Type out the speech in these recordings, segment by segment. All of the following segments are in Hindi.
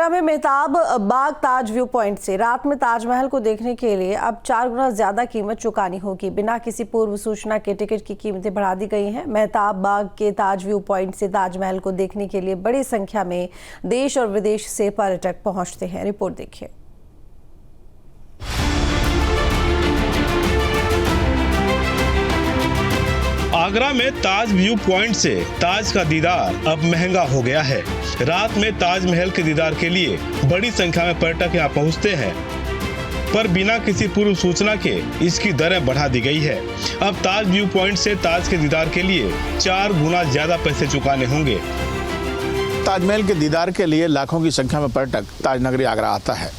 आगरा में मेहताब बाग ताज व्यू पॉइंट से रात में ताजमहल को देखने के लिए अब 4 गुना ज्यादा कीमत चुकानी होगी। बिना किसी पूर्व सूचना के टिकट की कीमतें बढ़ा दी गई हैं। मेहताब बाग के ताज व्यू पॉइंट से ताजमहल को देखने के लिए बड़ी संख्या में देश और विदेश से पर्यटक पहुंचते हैं। रिपोर्ट देखिए। आगरा में ताज व्यू पॉइंट से ताज का दीदार अब महंगा हो गया है। रात में ताजमहल के दीदार के लिए बड़ी संख्या में पर्यटक यहाँ पहुँचते हैं, पर बिना किसी पूर्व सूचना के इसकी दरें बढ़ा दी गई है। अब ताज व्यू पॉइंट से ताज के दीदार के लिए 4 गुना ज्यादा पैसे चुकाने होंगे। ताजमहल के दीदार के लिए लाखों की संख्या में पर्यटक ताजनगरी आगरा आता है।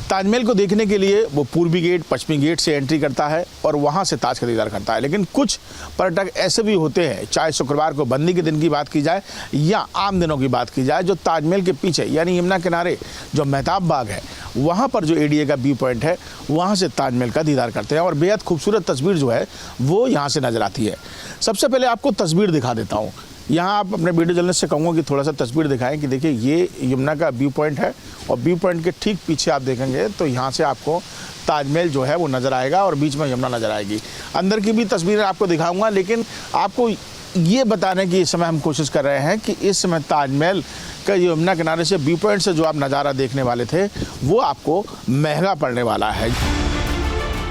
ताजमहल को देखने के लिए वो पूर्वी गेट, पश्चिमी गेट से एंट्री करता है और वहाँ से ताज का दीदार करता है। लेकिन कुछ पर्यटक ऐसे भी होते हैं, चाहे शुक्रवार को बंदी के दिन की बात की जाए या आम दिनों की बात की जाए, जो ताजमहल के पीछे यानी यमुना किनारे जो मेहताब बाग है वहाँ पर जो एडीए का व्यू पॉइंट है वहाँ से ताजमहल का दीदार करते हैं और बेहद खूबसूरत तस्वीर जो है वो यहाँ से नजर आती है। सबसे पहले आपको तस्वीर दिखा देता हूँ। यहाँ आप अपने वीडियो जर्नलिस्ट से कहूँगा कि थोड़ा सा तस्वीर दिखाएं कि देखिए ये यमुना का व्यू पॉइंट है और व्यू पॉइंट के ठीक पीछे आप देखेंगे तो यहाँ से आपको ताजमहल जो है वो नज़र आएगा और बीच में यमुना नज़र आएगी। अंदर की भी तस्वीरें आपको दिखाऊंगा, लेकिन आपको ये बताने की इस समय हम कोशिश कर रहे हैं कि इस समय ताजमहल का यमुना किनारे से व्यू पॉइंट से जो आप नज़ारा देखने वाले थे वो आपको महंगा पड़ने वाला है।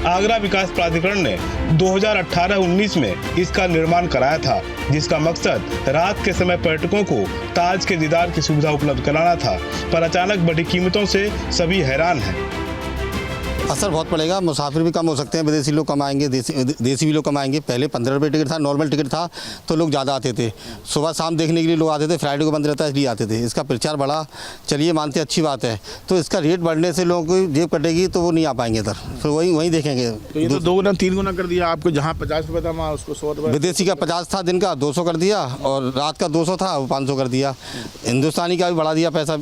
आगरा विकास प्राधिकरण ने 2018-19 में इसका निर्माण कराया था, जिसका मकसद रात के समय पर्यटकों को ताज के दीदार की सुविधा उपलब्ध कराना था, पर अचानक बढ़ी कीमतों से सभी हैरान हैं। असर बहुत पड़ेगा। मुसाफिर भी कम हो सकते हैं, विदेशी लोग कम आएंगे, देसी भी लोग कम आएंगे। पहले 15 रुपये टिकट था, नॉर्मल टिकट था तो लोग ज़्यादा आते थे। सुबह शाम देखने के लिए लोग आते थे, फ्राइडे को बंद रहता है इसलिए आते थे। इसका प्रचार बढ़ा, चलिए मानते अच्छी बात है, तो इसका रेट बढ़ने से लोगों को जेब कटेगी तो वो नहीं आ पाएंगे इधर, फिर वहीं देखेंगे। तो ये तो 2 गुना 3 गुना कर दिया आपको। जहाँ 50 रुपये था वहाँ उसको 100 रुपये। विदेशी का 50 था दिन का, 200 कर दिया, और रात का 200 था वो 500 कर दिया। हिंदुस्तानी का भी बढ़ा दिया पैसा,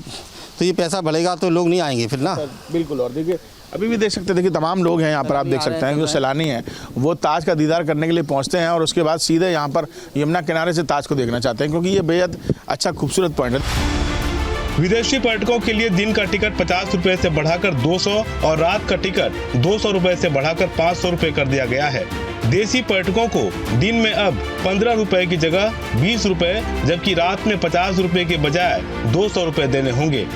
तो ये पैसा बढ़ेगा तो लोग नहीं आएंगे फिर ना। बिल्कुल। और देखिए अभी भी देख सकते हैं, देखिए तमाम लोग हैं यहाँ पर, आप देख सकते हैं जो सैलानी हैं वो ताज का दीदार करने के लिए पहुँचते हैं और उसके बाद सीधे यहाँ पर यमुना किनारे से ताज को देखना चाहते हैं, क्योंकि ये बेहद अच्छा खूबसूरत पॉइंट है। विदेशी पर्यटकों के लिए दिन का टिकट 50 रुपए से बढ़ाकर 200 और रात का टिकट 200 रुपए से बढ़ाकर 500 रुपए कर दिया गया है। देसी पर्यटकों को दिन में अब 15 रुपए की जगह 20 रुपए, जबकि रात में 50 रुपए के बजाय 200 रुपए देने होंगे।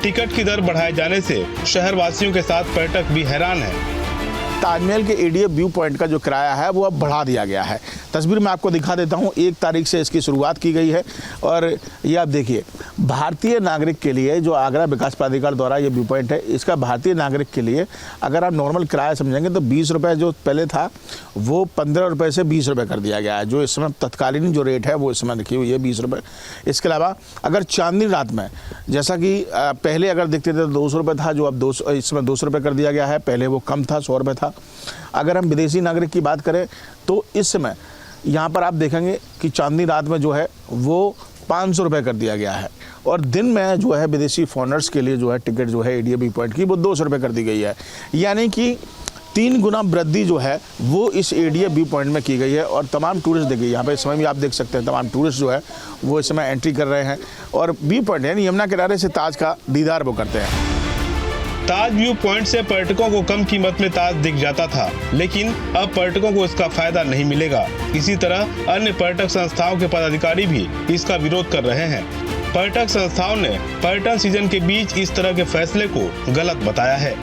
टिकट की दर बढ़ाए जाने से शहर वासियों के साथ पर्यटक भी हैरान हैं। ताजमहल के एडीए व्यू पॉइंट का जो किराया है वो अब बढ़ा दिया गया है। तस्वीर में आपको दिखा देता हूँ, 1 तारीख से इसकी शुरुआत की गई है और ये आप देखिए भारतीय नागरिक के लिए जो आगरा विकास प्राधिकरण द्वारा ये व्यू पॉइंट है, इसका भारतीय नागरिक के लिए अगर आप नॉर्मल किराया समझेंगे तो 20 रुपये जो पहले था वो 15 रुपये से 20 रुपये कर दिया गया है। जो इस समय तत्कालीन जो रेट है वो इस समय लिखी हुई है 20 रुपये। इसके अलावा अगर चांदनी रात में, जैसा कि पहले अगर देखते थे तो 200 रुपये था, जो अब 200 इस समय 200 रुपये कर दिया गया है। पहले वो कम था, 100 रुपये था। अगर हम विदेशी नागरिक की बात करें तो इस समय यहाँ पर आप देखेंगे कि चांदनी रात में जो है वो 500 रुपये कर दिया गया है और दिन में जो है विदेशी फॉरेनर्स के लिए जो है टिकट जो है एडीए व्यू पॉइंट की वो 200 रुपये कर दी गई है। यानी कि 3 गुना वृद्धि जो है वो इस एडीए व्यू पॉइंट में की गई है और तमाम टूरिस्ट देखिए यहाँ पे इस समय भी आप देख सकते हैं तमाम टूरिस्ट जो है वो इस समय एंट्री कर रहे हैं और व्यू पॉइंट यानी यमुना किनारे से ताज का दीदार वो करते हैं। ताज व्यू पॉइंट से पर्यटकों को कम कीमत में ताज दिख जाता था, लेकिन अब पर्यटकों को इसका फायदा नहीं मिलेगा। इसी तरह अन्य पर्यटक संस्थाओं के पदाधिकारी भी इसका विरोध कर रहे हैं। पर्यटक संस्थाओं ने पर्यटन सीजन के बीच इस तरह के फैसले को गलत बताया है।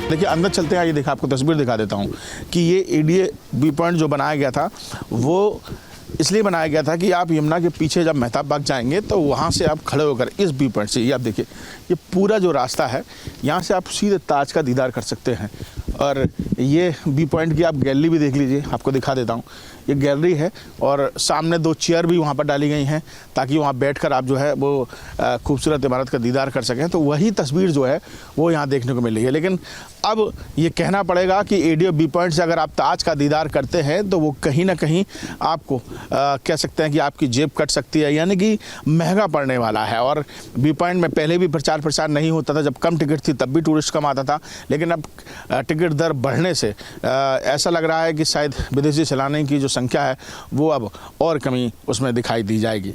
देखिए अंदर चलते हैं, ये देखा आपको तस्वीर दिखा देता हूँ कि ये एडीए व्यू पॉइंट जो बनाया गया था वो इसलिए बनाया गया था कि आप यमुना के पीछे जब मेहताब बाग जाएंगे तो वहाँ से आप खड़े होकर इस व्यू पॉइंट से, ये आप देखिए ये पूरा जो रास्ता है यहाँ से आप सीधे ताज का दीदार कर सकते हैं। और ये व्यू पॉइंट की आप गैलरी भी देख लीजिए, आपको दिखा देता हूँ। ये गैलरी है और सामने 2 चेयर भी वहाँ पर डाली गई हैं ताकि वहाँ बैठकर आप जो है वो खूबसूरत इमारत का दीदार कर सकें। तो वही तस्वीर जो है वो यहाँ देखने को मिल रही है। लेकिन अब ये कहना पड़ेगा कि एडीए व्यू पॉइंट से अगर आप ताज का दीदार करते हैं तो वो कहीं ना कहीं आपको कह सकते हैं कि आपकी जेब कट सकती है, यानी कि महंगा पड़ने वाला है। और व्यू पॉइंट में पहले भी प्रचार प्रसार नहीं होता था, जब कम टिकट थी तब भी टूरिस्ट कम आता था, लेकिन अब टिकट दर बढ़ने से ऐसा लग रहा है कि शायद विदेशी सैलानी की जो संख्या है वो अब और कमी उसमें दिखाई दी जाएगी।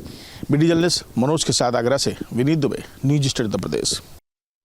बीडी जर्नलिस्ट मनोज के साथ आगरा से विनीत दुबे, न्यूज स्टेट उत्तर प्रदेश।